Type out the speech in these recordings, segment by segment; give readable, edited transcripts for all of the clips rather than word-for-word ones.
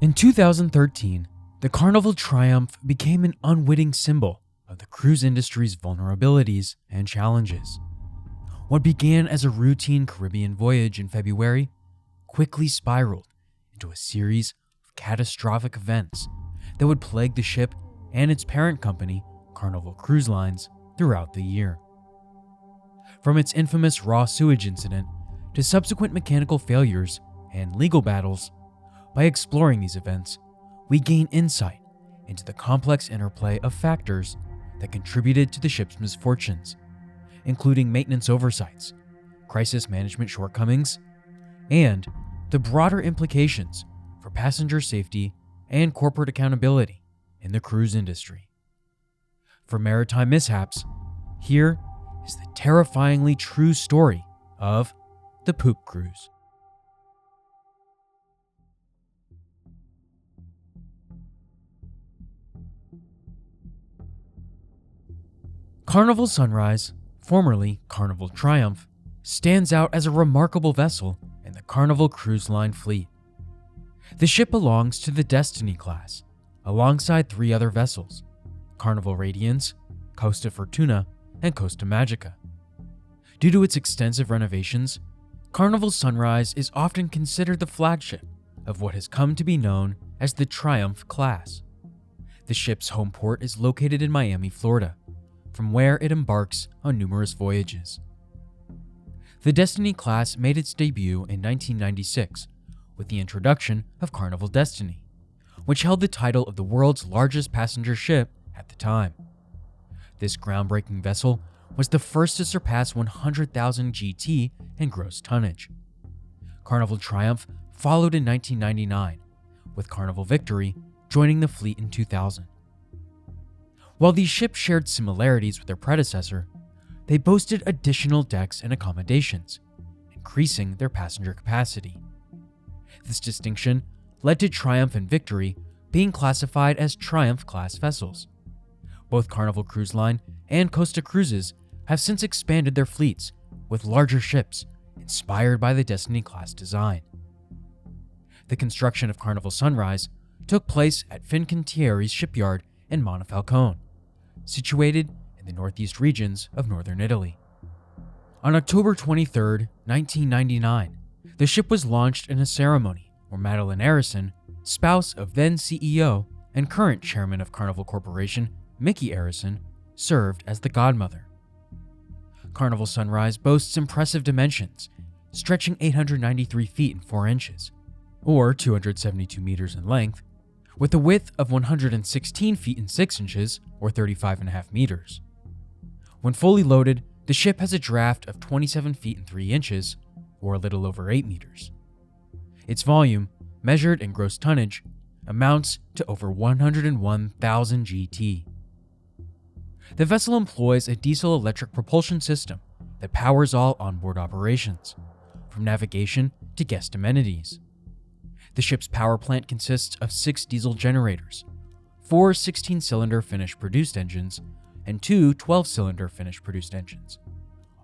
In 2013, the Carnival Triumph became an unwitting symbol of the cruise industry's vulnerabilities and challenges. What began as a routine Caribbean voyage in February quickly spiraled into a series of catastrophic events that would plague the ship and its parent company, Carnival Cruise Lines, throughout the year. From its infamous raw sewage incident to subsequent mechanical failures and legal battles, by exploring these events, we gain insight into the complex interplay of factors that contributed to the ship's misfortunes, including maintenance oversights, crisis management shortcomings, and the broader implications for passenger safety and corporate accountability in the cruise industry. For Maritime Mishaps, here is the terrifyingly true story of the Poop Cruise. Carnival Sunrise, formerly Carnival Triumph, stands out as a remarkable vessel in the Carnival Cruise Line fleet. The ship belongs to the Destiny class, alongside three other vessels: Carnival Radiance, Costa Fortuna, and Costa Magica. Due to its extensive renovations, Carnival Sunrise is often considered the flagship of what has come to be known as the Triumph class. The ship's home port is located in Miami, Florida, from where it embarks on numerous voyages. The Destiny class made its debut in 1996 with the introduction of Carnival Destiny, which held the title of the world's largest passenger ship at the time. This groundbreaking vessel was the first to surpass 100,000 GT in gross tonnage. Carnival Triumph followed in 1999, with Carnival Victory joining the fleet in 2000. While these ships shared similarities with their predecessor, they boasted additional decks and accommodations, increasing their passenger capacity. This distinction led to Triumph and Victory being classified as Triumph-class vessels. Both Carnival Cruise Line and Costa Cruises have since expanded their fleets with larger ships inspired by the Destiny-class design. The construction of Carnival Sunrise took place at Fincantieri's shipyard in Monfalcone, situated in the northeast regions of northern Italy. On October 23, 1999, the ship was launched in a ceremony where Madeline Arison, spouse of then CEO and current chairman of Carnival Corporation, Mickey Arison, served as the godmother. Carnival Sunrise boasts impressive dimensions, stretching 893 feet and 4 inches, or 272 meters in length, with a width of 116 feet and 6 inches, or 35.5 meters. When fully loaded, the ship has a draft of 27 feet and 3 inches, or a little over 8 meters. Its volume, measured in gross tonnage, amounts to over 101,000 GT. The vessel employs a diesel-electric propulsion system that powers all onboard operations, from navigation to guest amenities. The ship's power plant consists of 6 diesel generators, 4 16-cylinder Finnish-produced engines, and 2 12-cylinder Finnish-produced engines,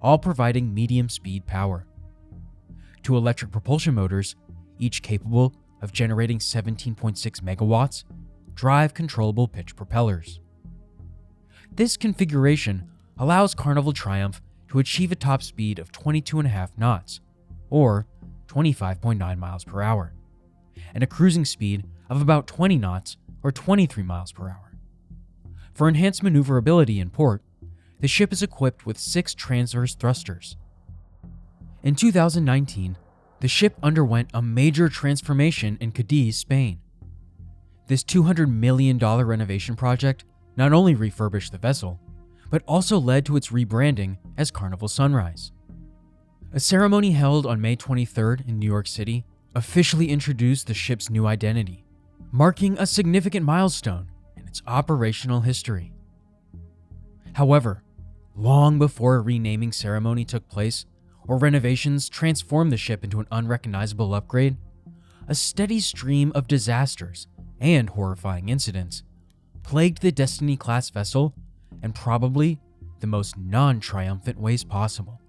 all providing medium-speed power. 2 electric propulsion motors, each capable of generating 17.6 megawatts, drive controllable pitch propellers. This configuration allows Carnival Triumph to achieve a top speed of 22.5 knots, or 25.9 miles per hour, and a cruising speed of about 20 knots or 23 miles per hour. For enhanced maneuverability in port, the ship is equipped with 6 transverse thrusters. In 2019, the ship underwent a major transformation in Cadiz, Spain. This $200 million renovation project not only refurbished the vessel, but also led to its rebranding as Carnival Sunrise. A ceremony held on May 23rd in New York City officially introduced the ship's new identity, marking a significant milestone in its operational history. However, long before a renaming ceremony took place or renovations transformed the ship into an unrecognizable upgrade, a steady stream of disasters and horrifying incidents plagued the Destiny-class vessel in probably the most non-triumphant ways possible.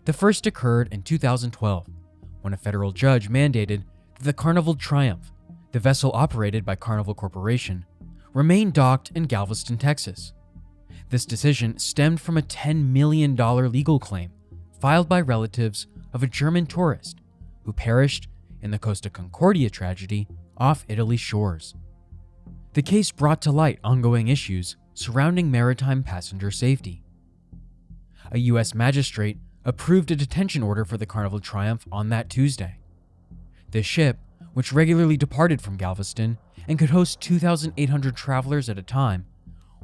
The first occurred in 2012, when a federal judge mandated that the Carnival Triumph The vessel, operated by Carnival Corporation, remained docked in Galveston, Texas. This decision stemmed from a $10 million legal claim filed by relatives of a German tourist who perished in the Costa Concordia tragedy off Italy's shores. The case brought to light ongoing issues surrounding maritime passenger safety. A U.S. magistrate approved a detention order for the Carnival Triumph on that Tuesday. The ship, which regularly departed from Galveston and could host 2,800 travelers at a time,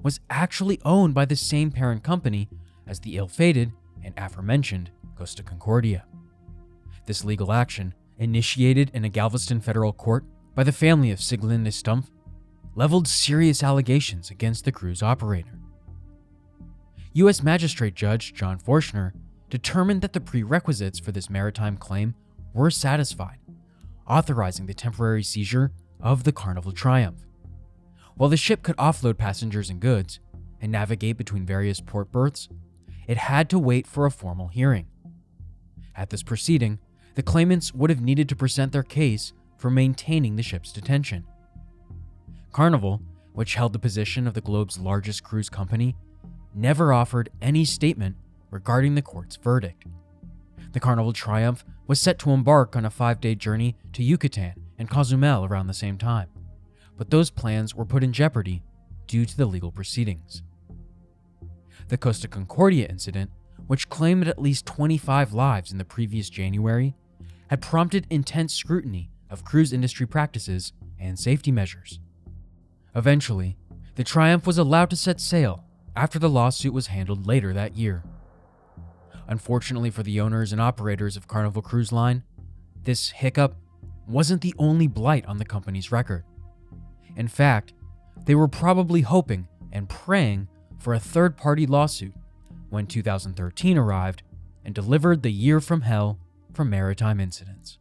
was actually owned by the same parent company as the ill-fated and aforementioned Costa Concordia. This legal action, initiated in a Galveston federal court by the family of Siglinde Stumpf, leveled serious allegations against the cruise operator. U.S. Magistrate Judge John Forshner determined that the prerequisites for this maritime claim were satisfied, authorizing the temporary seizure of the Carnival Triumph. While the ship could offload passengers and goods and navigate between various port berths, it had to wait for a formal hearing. At this proceeding, the claimants would have needed to present their case for maintaining the ship's detention. Carnival, which held the position of the globe's largest cruise company, never offered any statement regarding the court's verdict. The Carnival Triumph was set to embark on a 5-day journey to Yucatan and Cozumel around the same time, but those plans were put in jeopardy due to the legal proceedings. The Costa Concordia incident, which claimed at least 25 lives in the previous January, had prompted intense scrutiny of cruise industry practices and safety measures. Eventually, the Triumph was allowed to set sail after the lawsuit was handled later that year. Unfortunately for the owners and operators of Carnival Cruise Line, this hiccup wasn't the only blight on the company's record. In fact, they were probably hoping and praying for a third-party lawsuit when 2013 arrived and delivered the year from hell for maritime incidents.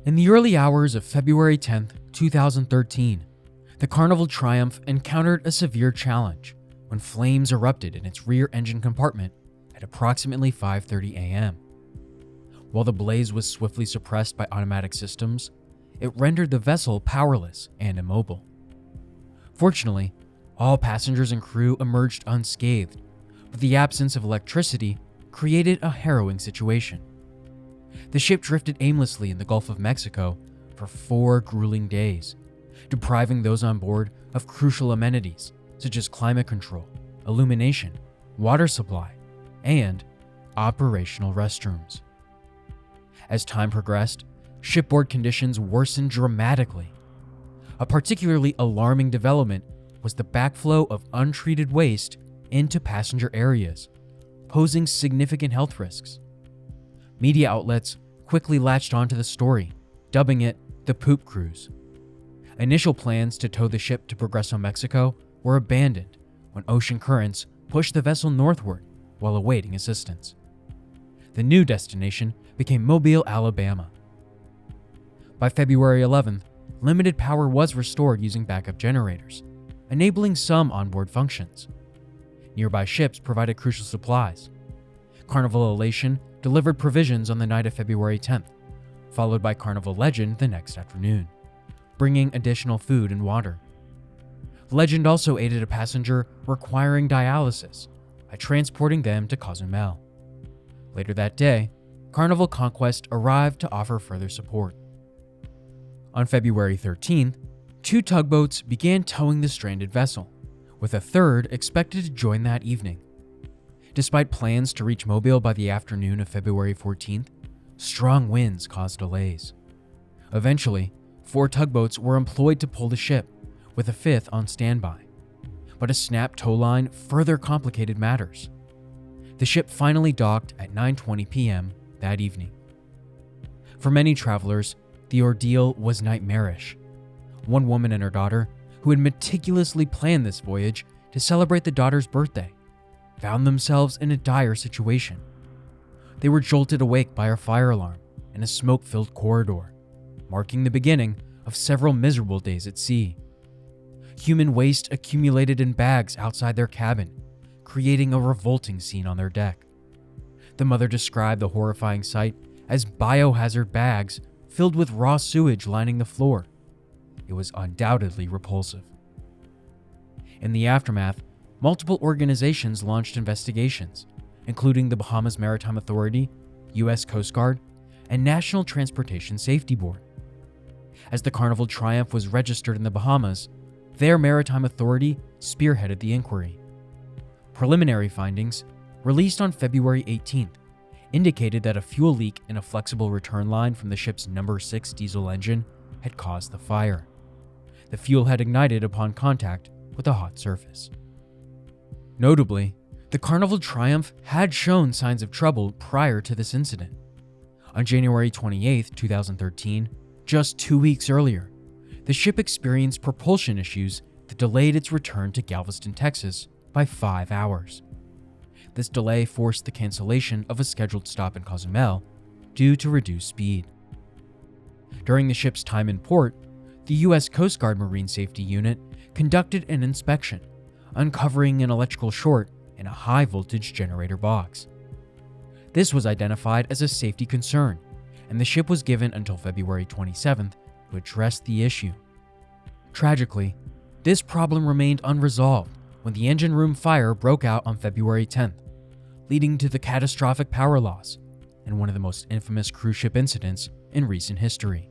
In the early hours of February 10, 2013, the Carnival Triumph encountered a severe challenge when flames erupted in its rear engine compartment at approximately 5:30 a.m. While the blaze was swiftly suppressed by automatic systems, it rendered the vessel powerless and immobile. Fortunately, all passengers and crew emerged unscathed, but the absence of electricity created a harrowing situation. The ship drifted aimlessly in the Gulf of Mexico for 4 grueling days, depriving those on board of crucial amenities such as climate control, illumination, water supply, and operational restrooms. As time progressed, shipboard conditions worsened dramatically. A particularly alarming development was the backflow of untreated waste into passenger areas, posing significant health risks. Media outlets quickly latched onto the story, dubbing it the Poop Cruise. Initial plans to tow the ship to Progreso, Mexico were abandoned when ocean currents pushed the vessel northward while awaiting assistance. The new destination became Mobile, Alabama. By February 11th, limited power was restored using backup generators, enabling some onboard functions. Nearby ships provided crucial supplies. Carnival Elation delivered provisions on the night of February 10th, followed by Carnival Legend the next afternoon, bringing additional food and water. Legend also aided a passenger requiring dialysis by transporting them to Cozumel. Later that day, Carnival Conquest arrived to offer further support. On February 13th, 2 tugboats began towing the stranded vessel, with a third expected to join that evening. Despite plans to reach Mobile by the afternoon of February 14th, strong winds caused delays. Eventually, 4 tugboats were employed to pull the ship, with a 5th on standby. But a snapped tow line further complicated matters. The ship finally docked at 9:20 p.m. that evening. For many travelers, the ordeal was nightmarish. One woman and her daughter, who had meticulously planned this voyage to celebrate the daughter's birthday, found themselves in a dire situation. They were jolted awake by a fire alarm in a smoke-filled corridor, marking the beginning of several miserable days at sea. Human waste accumulated in bags outside their cabin, creating a revolting scene on their deck. The mother described the horrifying sight as biohazard bags filled with raw sewage lining the floor. It was undoubtedly repulsive. In the aftermath, multiple organizations launched investigations, including the Bahamas Maritime Authority, U.S. Coast Guard, and National Transportation Safety Board. As the Carnival Triumph was registered in the Bahamas, their maritime authority spearheaded the inquiry. Preliminary findings, released on February 18th, indicated that a fuel leak in a flexible return line from the ship's No. 6 diesel engine had caused the fire. The fuel had ignited upon contact with a hot surface. Notably, the Carnival Triumph had shown signs of trouble prior to this incident. On January 28, 2013, just 2 weeks earlier, the ship experienced propulsion issues that delayed its return to Galveston, Texas by 5 hours. This delay forced the cancellation of a scheduled stop in Cozumel due to reduced speed. During the ship's time in port, the U.S. Coast Guard Marine Safety Unit conducted an inspection, uncovering an electrical short in a high-voltage generator box. This was identified as a safety concern, and the ship was given until February 27th to address the issue. Tragically, this problem remained unresolved when the engine room fire broke out on February 10th, leading to the catastrophic power loss and one of the most infamous cruise ship incidents in recent history.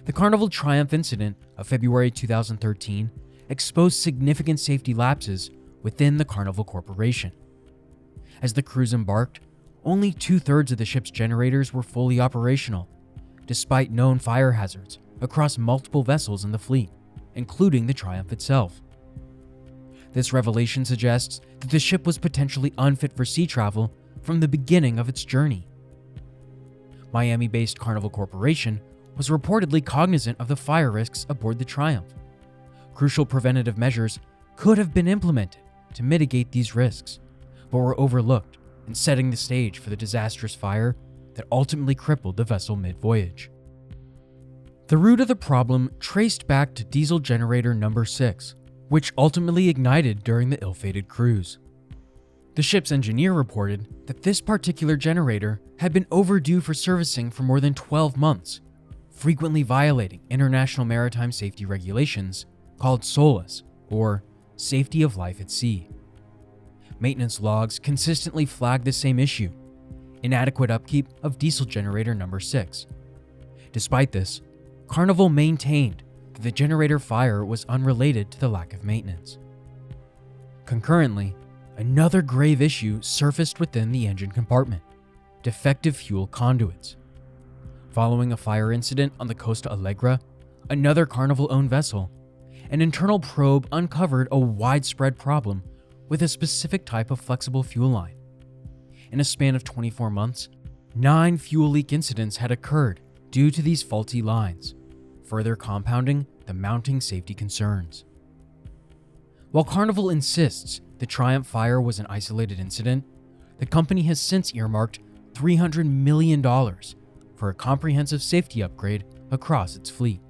The Carnival Triumph incident of February 2013 exposed significant safety lapses within the Carnival Corporation. As the cruise embarked, only 2/3 of the ship's generators were fully operational, despite known fire hazards across multiple vessels in the fleet, including the Triumph itself. This revelation suggests that the ship was potentially unfit for sea travel from the beginning of its journey. Miami-based Carnival Corporation was reportedly cognizant of the fire risks aboard the Triumph. Crucial preventative measures could have been implemented to mitigate these risks, but were overlooked in setting the stage for the disastrous fire that ultimately crippled the vessel mid-voyage. The root of the problem traced back to diesel generator No. 6, which ultimately ignited during the ill-fated cruise. The ship's engineer reported that this particular generator had been overdue for servicing for more than 12 months, frequently violating international maritime safety regulations called SOLAS, or Safety of Life at Sea. Maintenance logs consistently flagged the same issue: inadequate upkeep of diesel generator No. 6. Despite this, Carnival maintained that the generator fire was unrelated to the lack of maintenance. Concurrently, another grave issue surfaced within the engine compartment: defective fuel conduits. Following a fire incident on the Costa Alegra, another Carnival-owned vessel, an internal probe uncovered a widespread problem with a specific type of flexible fuel line. In a span of 24 months, 9 fuel leak incidents had occurred due to these faulty lines, further compounding the mounting safety concerns. While Carnival insists the Triumph fire was an isolated incident, the company has since earmarked $300 million for a comprehensive safety upgrade across its fleet.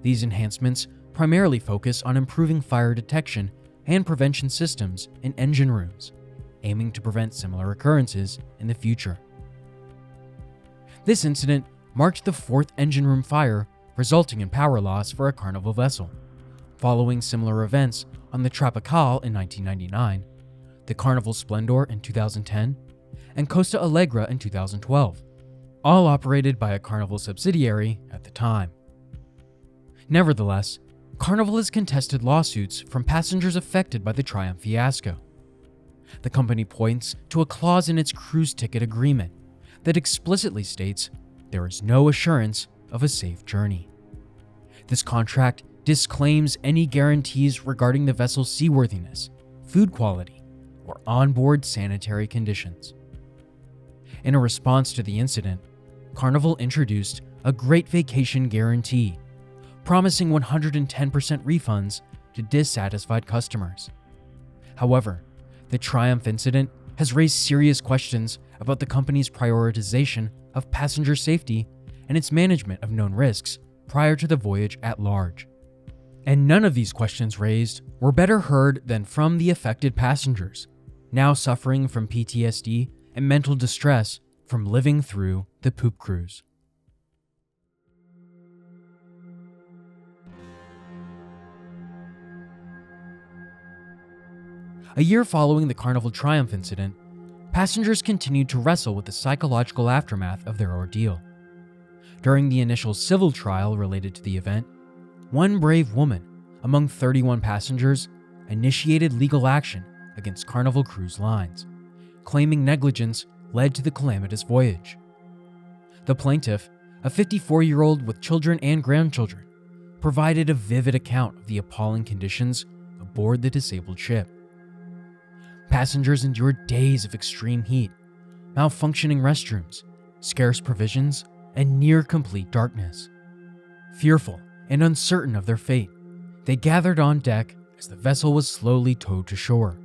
These enhancements primarily focus on improving fire detection and prevention systems in engine rooms, aiming to prevent similar occurrences in the future. This incident marked the 4th engine room fire resulting in power loss for a Carnival vessel, following similar events on the Tropical in 1999, the Carnival Splendor in 2010, and Costa Alegra in 2012, all operated by a Carnival subsidiary at the time. Nevertheless, Carnival has contested lawsuits from passengers affected by the Triumph fiasco. The company points to a clause in its cruise ticket agreement that explicitly states there is no assurance of a safe journey. This contract disclaims any guarantees regarding the vessel's seaworthiness, food quality, or onboard sanitary conditions. In a response to the incident, Carnival introduced a Great Vacation Guarantee, promising 110% refunds to dissatisfied customers. However, the Triumph incident has raised serious questions about the company's prioritization of passenger safety and its management of known risks prior to the voyage at large. And none of these questions raised were better heard than from the affected passengers, now suffering from PTSD and mental distress from living through the poop cruise. A year following the Carnival Triumph incident, passengers continued to wrestle with the psychological aftermath of their ordeal. During the initial civil trial related to the event, one brave woman, among 31 passengers, initiated legal action against Carnival Cruise Lines, claiming negligence led to the calamitous voyage. The plaintiff, a 54-year-old with children and grandchildren, provided a vivid account of the appalling conditions aboard the disabled ship. Passengers endured days of extreme heat, malfunctioning restrooms, scarce provisions, and near-complete darkness. Fearful and uncertain of their fate, they gathered on deck as the vessel was slowly towed to shore.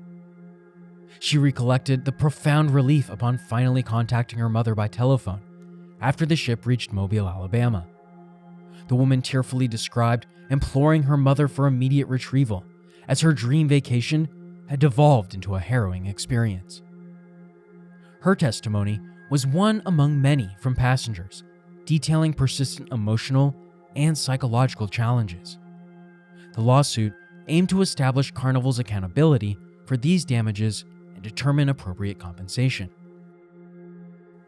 She recollected the profound relief upon finally contacting her mother by telephone after the ship reached Mobile, Alabama. The woman tearfully described imploring her mother for immediate retrieval, as her dream vacation had devolved into a harrowing experience. Her testimony was one among many from passengers, detailing persistent emotional and psychological challenges. The lawsuit aimed to establish Carnival's accountability for these damages and determine appropriate compensation.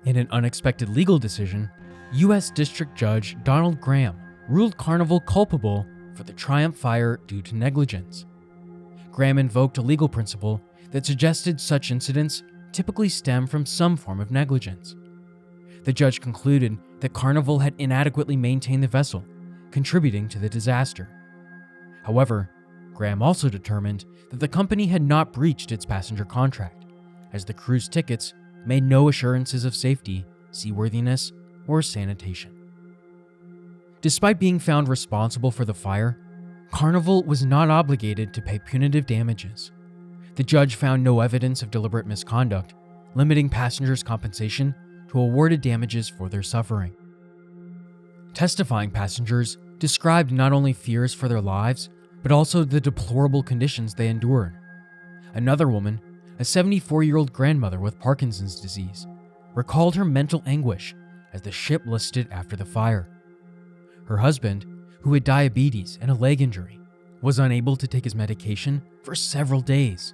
In an unexpected legal decision, U.S. District Judge Donald Graham ruled Carnival culpable for the Triumph fire due to negligence. Graham invoked a legal principle that suggested such incidents typically stem from some form of negligence. The judge concluded that Carnival had inadequately maintained the vessel, contributing to the disaster. However, Graham also determined that the company had not breached its passenger contract, as the cruise tickets made no assurances of safety, seaworthiness, or sanitation. Despite being found responsible for the fire, Carnival was not obligated to pay punitive damages. The judge found no evidence of deliberate misconduct, limiting passengers' compensation to awarded damages for their suffering. Testifying passengers described not only fears for their lives, but also the deplorable conditions they endured. Another woman, a 74-year-old grandmother with Parkinson's disease, recalled her mental anguish as the ship listed after the fire. Her husband, who had diabetes and a leg injury, was unable to take his medication for several days.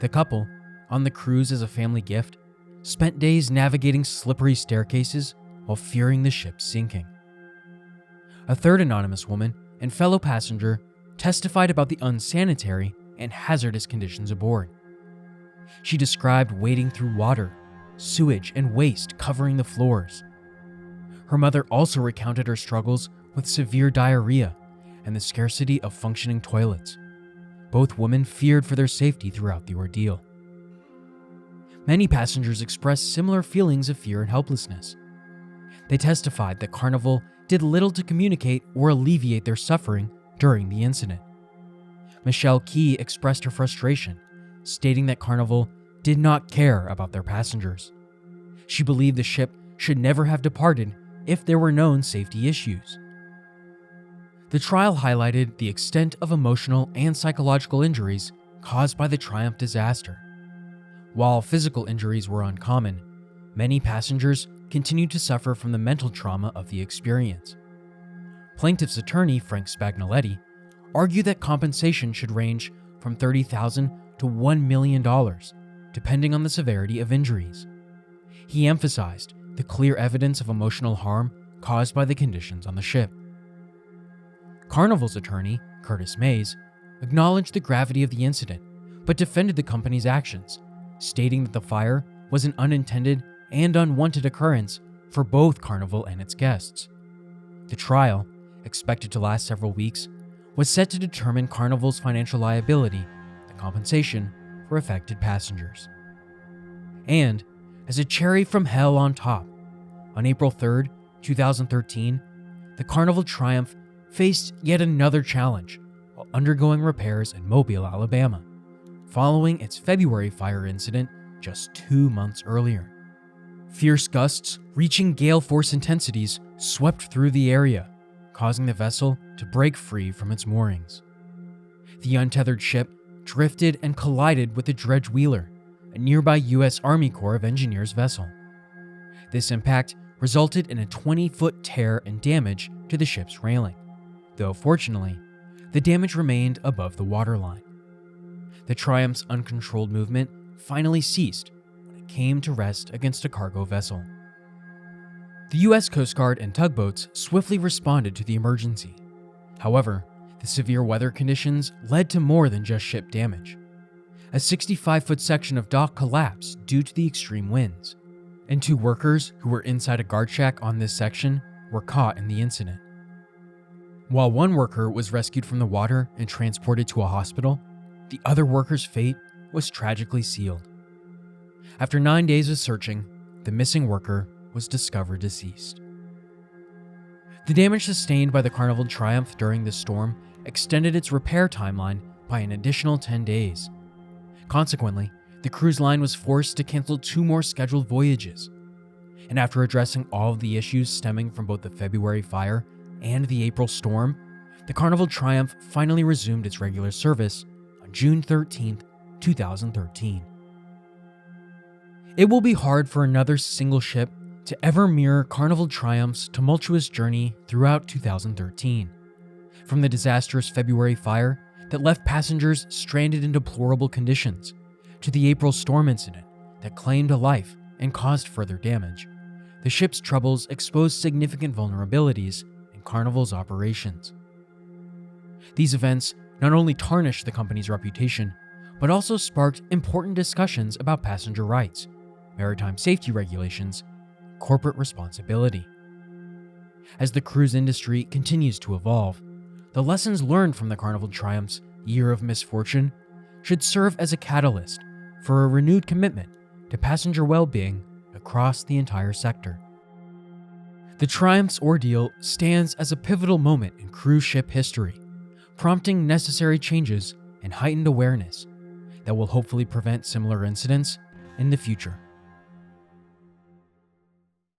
The couple, on the cruise as a family gift, spent days navigating slippery staircases while fearing the ship sinking. A third anonymous woman and fellow passenger testified about the unsanitary and hazardous conditions aboard. She described wading through water, sewage, and waste covering the floors. Her mother also recounted her struggles with severe diarrhea and the scarcity of functioning toilets. Both women feared for their safety throughout the ordeal. Many passengers expressed similar feelings of fear and helplessness. They testified that Carnival did little to communicate or alleviate their suffering during the incident. Michelle Key expressed her frustration, stating that Carnival did not care about their passengers. She believed the ship should never have departed if there were known safety issues. The trial highlighted the extent of emotional and psychological injuries caused by the Triumph disaster. While physical injuries were uncommon, many passengers continued to suffer from the mental trauma of the experience. Plaintiff's attorney, Frank Spagnoletti, argued that compensation should range from $30,000 to $1 million, depending on the severity of injuries. He emphasized the clear evidence of emotional harm caused by the conditions on the ship. Carnival's attorney, Curtis Mays, acknowledged the gravity of the incident, but defended the company's actions, stating that the fire was an unintended and unwanted occurrence for both Carnival and its guests. The trial, expected to last several weeks, was set to determine Carnival's financial liability and compensation for affected passengers. And, as a cherry from hell on top, on April 3, 2013, the Carnival Triumph faced yet another challenge while undergoing repairs in Mobile, Alabama, following its February fire incident just 2 months earlier. Fierce gusts reaching gale force intensities swept through the area, causing the vessel to break free from its moorings. The untethered ship drifted and collided with the Dredge Wheeler, a nearby U.S. Army Corps of Engineers vessel. This impact resulted in a 20-foot tear and damage to the ship's railing, though fortunately, the damage remained above the waterline. The Triumph's uncontrolled movement finally ceased when it came to rest against a cargo vessel. The U.S. Coast Guard and tugboats swiftly responded to the emergency. However, the severe weather conditions led to more than just ship damage. A 65-foot section of dock collapsed due to the extreme winds, and 2 workers who were inside a guard shack on this section were caught in the incident. While one worker was rescued from the water and transported to a hospital, the other worker's fate was tragically sealed. After 9 days of searching, the missing worker was discovered deceased. The damage sustained by the Carnival Triumph during this storm extended its repair timeline by an additional 10 days. Consequently, the cruise line was forced to cancel 2 more scheduled voyages. And after addressing all of the issues stemming from both the February fire and the April storm, the Carnival Triumph finally resumed its regular service on June 13, 2013. It will be hard for another single ship to ever mirror Carnival Triumph's tumultuous journey throughout 2013. From the disastrous February fire that left passengers stranded in deplorable conditions, to the April storm incident that claimed a life and caused further damage, the ship's troubles exposed significant vulnerabilities in Carnival's operations. These events not only tarnished the company's reputation, but also sparked important discussions about passenger rights, maritime safety regulations, and corporate responsibility. As the cruise industry continues to evolve, the lessons learned from the Carnival Triumph's year of misfortune should serve as a catalyst for a renewed commitment to passenger well-being across the entire sector. The Triumph's ordeal stands as a pivotal moment in cruise ship history, prompting necessary changes and heightened awareness that will hopefully prevent similar incidents in the future.